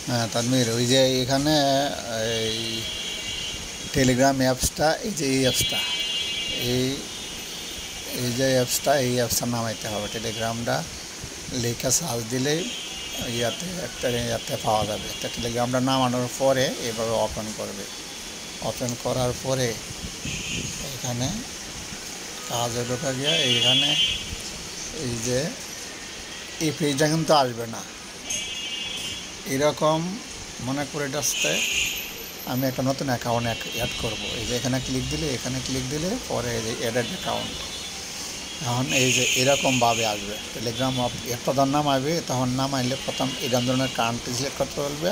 হ্যাঁ তানভীর, ওই যে এখানে এই টেলিগ্রাম অ্যাপসটা, এই যে এই অ্যাপসটা, এই এই যে অ্যাপসটা, এই অ্যাপসটা নামাইতে হবে। টেলিগ্রামটা লেখা সার্চ দিলেই ইয়াতে পাওয়া যাবে। তা টেলিগ্রামটা নামানোর পরে এভাবে ওপেন করবে। ওপেন করার পরে এখানে কাজে ঢোকা গিয়া এইখানে এই যে এই পেজটা কিন্তু আসবে না, এরকম মনে করে আসতে আমি একটা নতুন অ্যাকাউন্ট অ্যাড করব। এই যে এখানে ক্লিক দিলে পরে এই যে অ্যাডেড অ্যাকাউন্ট, এখন এই যে এরকমভাবে আসবে টেলিগ্রাম একটা ধর নাম আসবে। তখন নাম আসলে প্রথম এই ধরনের কান্ট্রি সিলেক্ট করতে বলবে,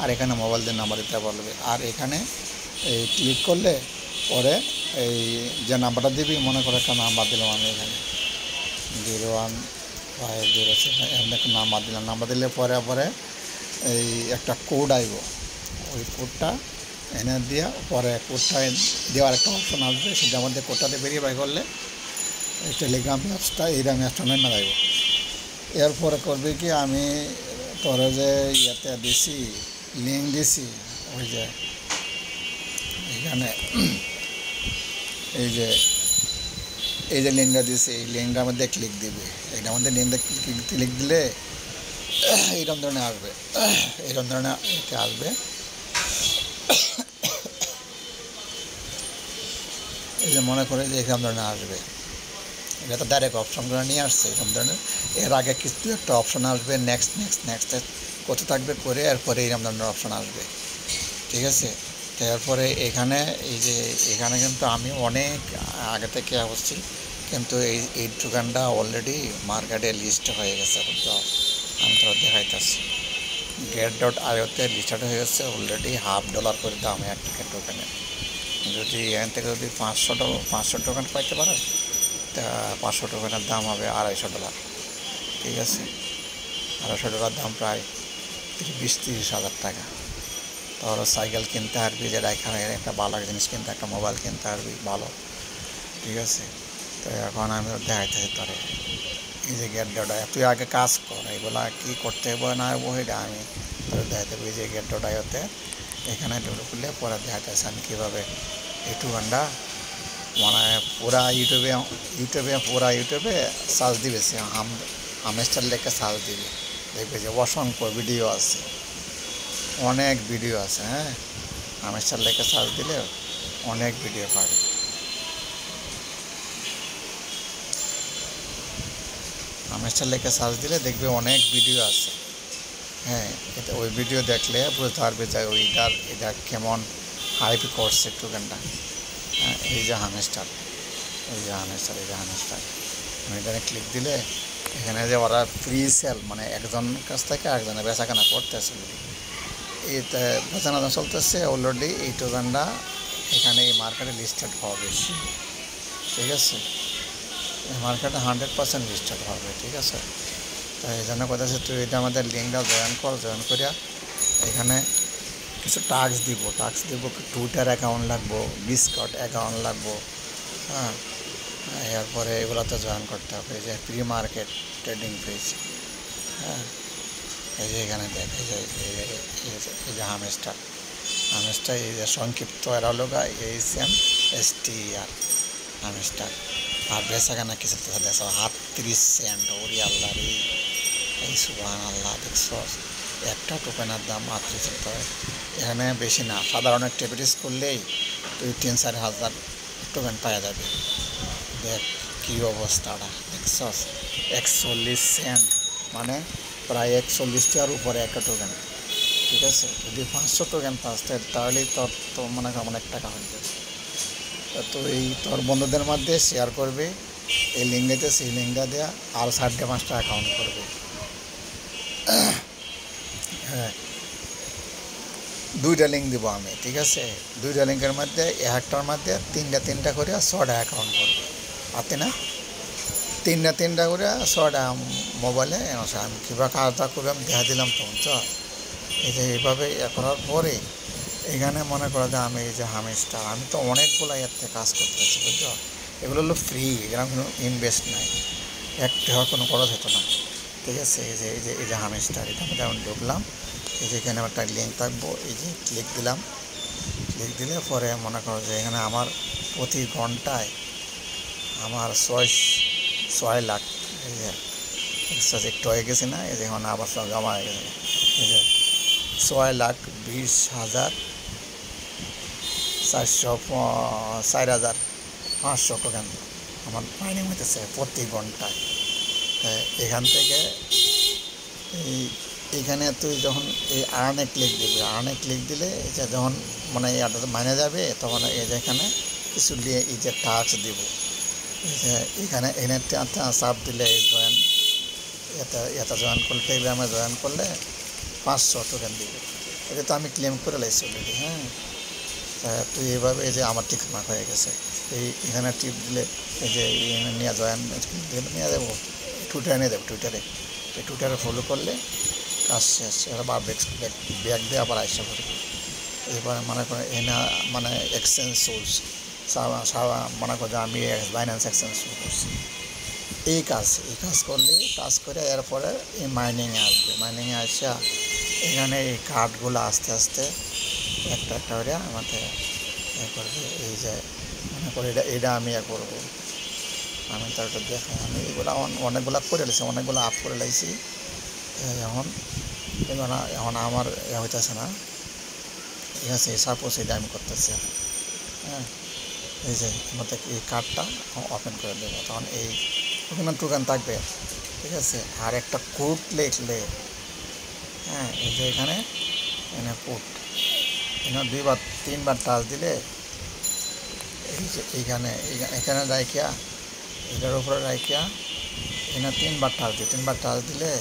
আর এখানে মোবাইল দিয়ে নাম্বার দিতে বলবে। আর এখানে এই ক্লিক করলে পরে এই যে নাম্বারটা দিবি, মনে করে একটা নাম্বার দিলাম আমি এখানে 0150 এমন একটা নাম্বার দিলাম। নাম্বার দিলে পরে এই একটা কোড আইব, ওই কোডটা এনে দিয়া পরে কোডটা দেওয়ার একটা অপশন আসবে, সেটার মধ্যে কোডটাতে ভেরিফাই করলে এই টেলিগ্রাম অ্যাপসটা এইরকম অ্যাপসটা নেমে যাইব। এরপরে করবে কি, আমি তোরে যে ইয়েতে দিছি, লিঙ্ক দিছি, ওই যে এখানে এই যে লিঙ্কটা দিছি, এই লিঙ্কটার মধ্যে ক্লিক দিবে। এইটার মধ্যে লিঙ্কটা ক্লিক দিলে এইরকম ধরনের আসবে, এইরকম ধরনের আসবে। এই যে মনে করে যে এরকম ধরনের আসবে, এটা তো ডাইরেক্ট অপশন করে নিয়ে আসছে এরকম ধরনের। এর আগে কিছু একটা অপশন আসবে, নেক্সট করতে থাকবে করে, এরপরে এইরকম ধরনের অপশন আসবে, ঠিক আছে। তারপরে এখানে এই যে এখানে কিন্তু আমি অনেক আগে থেকে আসছি, কিন্তু এই দোকানটা অলরেডি মার্কেটে লিস্ট হয়ে গেছে, বুঝছো। আমি তো দেখাইতেছি, get.io-তে লিস্টেড হয়ে গেছে অলরেডি। $50 করে দাম একটা টোকেনে। যদি এখান থেকে যদি 500 টোকেন পাইতে পারো, তা 500 টোকেনের দাম হবে $250, ঠিক আছে। $250 দাম প্রায় 20-30 হাজার টাকা। তোর সাইকেল কিনতে পারবি, যেটা এখানে একটা ভালো জিনিস কিনতে, একটা মোবাইল কিনতে পারবি ভালো, ঠিক আছে। তো এখন আমি দেখাইতেছি তোরে এই যে get.io, তুই আগে কাজ কর, এগুলা কী করতে হবে না হবো এটা আমি তোর দেখাইতে পারি। যে get.io-তে এখানে ঢুকলে পরে দেখাইতেছি আমি কীভাবে এই টোকেনটা মানে পুরা ইউটিউবে সার্চ দিবে, সে হামেস্টার লেখে সার্চ দিবে, দেখবে যে অসংখ্য ভিডিও আছে, অনেক ভিডিও আছে। হ্যাঁ, হামেস্টার লেখে সার্চ দিলে অনেক ভিডিও পাবে। হামেস্টার লেখে সার্চ দিলে দেখবে অনেক ভিডিও আছে। হ্যাঁ, এটা ওই ভিডিও দেখলে বুঝতে পারবে যে এটা কেমন হাইপ করছে টোকেনটা। হ্যাঁ, এই যে হামেস্টার আমি এখানে ক্লিক দিলে এখানে যে ওরা ফ্রি সেল, মানে একজন কাছ থেকে আরেকজনের বেচাকেনা করতেছে, এইটা বেচাকেনা চলতেছে অলরেডি। এই টোকেনটা এখানে এই মার্কেটে লিস্টেড হবে, ঠিক আছে। এই মার্কেটে 100% লিস্টেড হবে, ঠিক আছে। তো এই জন্য কথা আছে, তুই এটা আমাদের লিঙ্কটা জয়েন করিয়া এখানে কিছু টাস্ক দিব। টুইটার অ্যাকাউন্ট লাগবো, ডিসকর্ড অ্যাকাউন্ট লাগবো, হ্যাঁ। এরপরে এগুলোতে জয়েন করতে হবে। এই যে প্রি মার্কেট ট্রেডিং পেজ, হ্যাঁ। এই যে এখানে দেখ, এই যে হামেস্টার, এই যে সংক্ষিপ্ত এরা হলো HMSTER হামেস্টার। আর বেচাকেনা কিছু দেখো 38 সেন্ট, ওরি আল্লাহ রে, এই সুবহান আল্লাহ, দেখছ একটা টোকেনের দাম 38 সেন্ট। এখানে বেশি না, সাধারণ অ্যাক্টিভিটিস করলেই তুই 3-4 হাজার টোকেন পাওয়া যাবে। দেখ কী অবস্থাটা, দেখছ 41 সেন্ট, মানে প্রায় 41 টাকার উপরে একটা টোকেন, ঠিক আছে। যদি 500 টোকেন পাস তাহলেই তোর মনে হয় অনেক টাকা হয়ে যাবে। তুই তোর বন্ধুদের মধ্যে শেয়ার করবে এই লিঙ্কটাতে, সেই লিঙ্কটা দেওয়া আর 5টা অ্যাকাউন্ট করবে। হ্যাঁ, 2টা লিঙ্ক দিব আমি, ঠিক আছে। 2টা লিঙ্কের মধ্যে একটার মধ্যে 3টা করে 6টা অ্যাকাউন্ট করবে, পাতে না 3টা করে 6টা মোবাইলে। আমি কীভাবে কাজটা করবে আমি দেখা দিলাম তো, বুঝছো। এই যে এইভাবে করার পরে এখানে মনে করো যে আমি এই যে হামেস্টার, আমি তো অনেকগুলো এর থেকে কাজ করতেছি, বুঝছো। এগুলো হলো ফ্রি, এখানে কোনো ইনভেস্ট নাই, একটা কোনো খরচ হতো না, ঠিক আছে। এই যে হামেস্টার, এটা মধ্যে আমি ঢুকলাম, এই যে এখানে একটা লিঙ্ক থাকবো, এই যে ক্লিক দিলাম, ক্লিক দিলে পরে মনে করো যে এখানে আমার প্রতি ঘন্টায় আমার 6 লাখ, এই যে একটু হয়ে গেছে না, এই যে এখন আবার সব জমা হয়ে গেছে, এই যে 6,20,4,500 টোকেন আমার মাইনিং হইতেছে প্রতি ঘন্টায়। এখান থেকে এইখানে তুই যখন এই আর্নে ক্লিক দিবি, আর্নে ক্লিক দিলে এই যে যখন মানে এটা মাইনে যাবে তখন এই যে এখানে কিছু নিয়ে এই যে টাস্ক দিব, এই যে এখানে এনে চাপ দিলে এই জয়েন, এটা জয়েন করলে টেলিগ্রামে জয়েন করলে 500 টোকেন দিবে। এটা তো আমি ক্লেম করে লাইছি অলরেডি। হ্যাঁ, তুই এইভাবে এই যে আমার টিক মার্ক হয়ে গেছে, এখানে টিপ দিলে এই যে নিয়ে জয়েন নিয়ে দেবো, টুইটারে নিয়ে দেবো, টুইটারে ফলো করলে কাজ শেষ। এবার ব্যাক দিয়ে আবার আইসা করবে। এবার মনে করে এনা মানে এক্সচেঞ্জ সোর্স মনে করো যে আমি বাইন্যান্স এক্সচেঞ্জ শুরু করছি। এই কাজ করলে কাজ করে এরপরে এই মাইনিংয়ে আসবে। মাইনিংয়ে আসা এখানে এই কার্ডগুলো আস্তে আস্তে একটা করে আমাকে করবে। এই যে মনে করে এটা আমি করবো, আমি তো একটা দেখা, আমি এগুলো অনেকগুলো করে লাইছি, অনেকগুলো আপ করে লাইছি। এখন আমার হইতেছে না, ঠিক আছে। সাপোজ এটা আমি করতেছি। হ্যাঁ, এই যে আমাদের এই কার্ডটা ওপেন করে দেবো, তখন এই টোকেন থাকবে, ঠিক আছে। আর একটা কোড লিখলে, হ্যাঁ, এই যে এখানে কোড এখানে 2 বা 3 বার টাচ দিলে এই যে এখানে রাইখিয়া, এটার উপরে রাইখিয়া এখানে 3 বার টাচ দিলে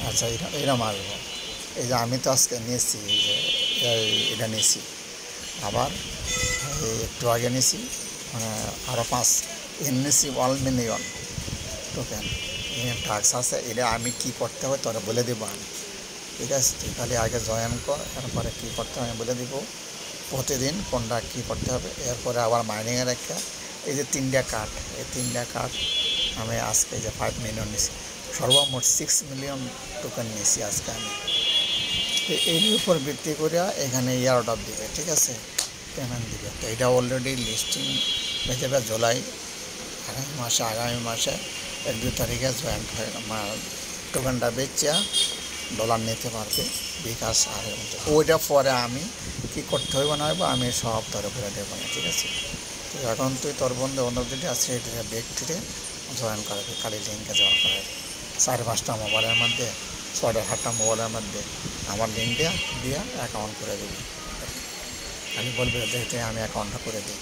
আচ্ছা এরকম আসবো। এই যে আমি তো আজকে নিয়েছি, এই যে এটা নিয়েছি, আবার একটু আগে নিয়েছি, মানে আরও 5 নিয়েছি 1 মিলিয়ন টোকেন টাস্ক আছে। এটা আমি কি করতে হবে তোরা বলে দেবো আমি, ঠিক আছে। তুই খালি আগে জয়েন কর, এরপরে কী করতে হবে আমি বলে দেবো প্রতিদিন কোনটা কী করতে হবে। এরপরে আবার মাইনিংয়ের একটা এই যে 3টা কার্ড, এই 3টা কার্ড আমি আজকে যে 5 মিলিয়ন নিয়েছি, সর্বমোট 6 মিলিয়ন টোকেন নিয়েছি আজকে আমি। এর উপর ভিত্তি করে এখানে অর্ডার দিবে, ঠিক আছে, পেমেন্ট দিবে। তো এটা অলরেডি লিস্টিং হয়ে যাবে জুলাই, আগামী মাসে 1-2 তারিখে জয়েন্ট হয়ে টোকেনটা বেচে ডলার নিতে পারবে বিকাশ। আর ওইটা পরে আমি কি করতে হইব না হইব আমি সব তোর করে দেবো না, ঠিক আছে। তো এখন তুই তোর বন্ধু বান্ধব যেটা আছে এটা ব্যক্তিতে জয়েন করাবি, খালি লিঙ্কে জয়েন করাবি। 4-5টা মোবাইলের মধ্যে 6-7টা মোবাইলের মধ্যে আমার লিঙ্ক দিয়ে অ্যাকাউন্ট করে দিবি। আমি বলবি দেখতে আমি অ্যাকাউন্টটা করে দিই।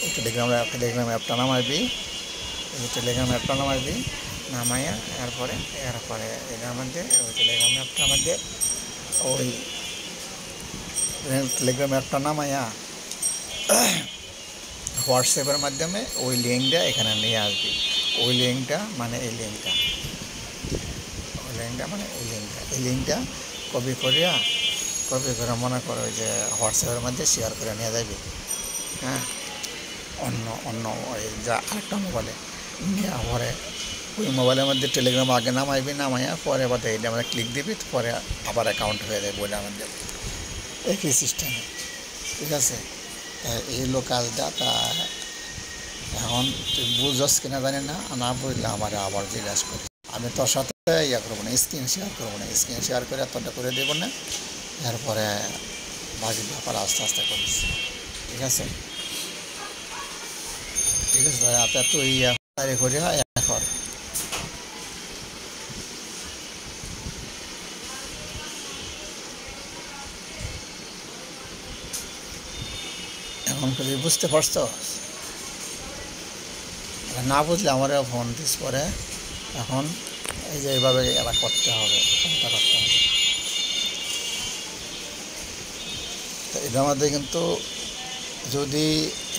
এই টেলিগ্রাম অ্যাপটা নামাবি, নামাইয়া এরপরে এটার মধ্যে ওই টেলিগ্রাম অ্যাপটার মধ্যে ওই টেলিগ্রাম অ্যাপটা নামাইয়া হোয়াটসঅ্যাপের মাধ্যমে ওই লিঙ্কটা এখানে নিয়ে আসবি। ওই লিঙ্কটা মানে এই লিঙ্কটা কপি করে মনে করো যে হোয়াটসঅ্যাপের মধ্যে শেয়ার করে নিয়ে যাবি। হ্যাঁ, অন্য ওই যা আরেকটা মোবাইলে নিয়ে পরে ওই মোবাইলের মধ্যে টেলিগ্রাম আগে নামাইয়া পরে আবার এইটা আমরা ক্লিক দিবি, পরে আবার অ্যাকাউন্ট হয়ে যাবে বইটার মধ্যে, একই সিস্টেমে, ঠিক আছে। এই হলো কাজটা। তা এখন তুই বুঝস কিনা জানি না বুঝলে আমার আবার জিজ্ঞাসা করি। আমি তোর সাথে করবো না, স্ক্রিন শেয়ার করে তোরটা করে দেবো না, এরপরে বাকি ব্যাপার আস্তে আস্তে করিস, ঠিক আছে ভাই। আপনি তুই করে এখন যদি বুঝতে পারছো, না বুঝলে আমার ফোন দিস পরে। এখন এই যে এইভাবে এরা করতে হবে, তো এটার মধ্যে কিন্তু যদি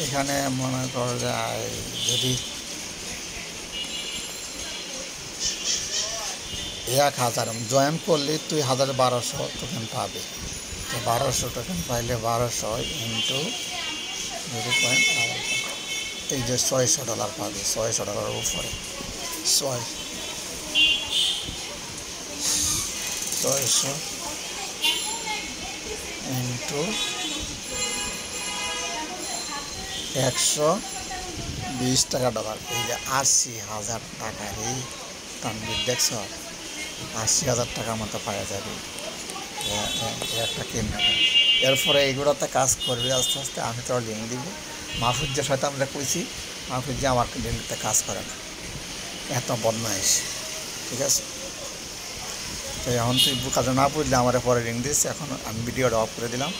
এখানে মনে করা যায় যদি 1000 জয়েন করলে তুই 1200 টোকেন পাবে। তো 1200 টোকেন পাইলে 1200 ইন্টু 0.8, এই যে $600 পাবে, $600 উপরে ছয় 600 ইন্টু 120 টাকা ডলার। এই যে 80,000 টাকার এই তানবির দেখছ, 80,000 টাকার মতো পাওয়া যাবে একটা কেনা। এরপরে এইগুলোতে কাজ করবে আস্তে আস্তে। আমি তো লিঙ্ক দিব। মাহফুজ্জের সাথে আমরা কইছি, মাহফুজ্জে আমার লিঙ্কতে কাজ করে না, এত বদমাইশ। ঠিক আছে, তো এখন তুই কাজে না বুঝলে আমার পরে লিঙ্ক দিস। এখন আমি ভিডিওটা অফ করে দিলাম।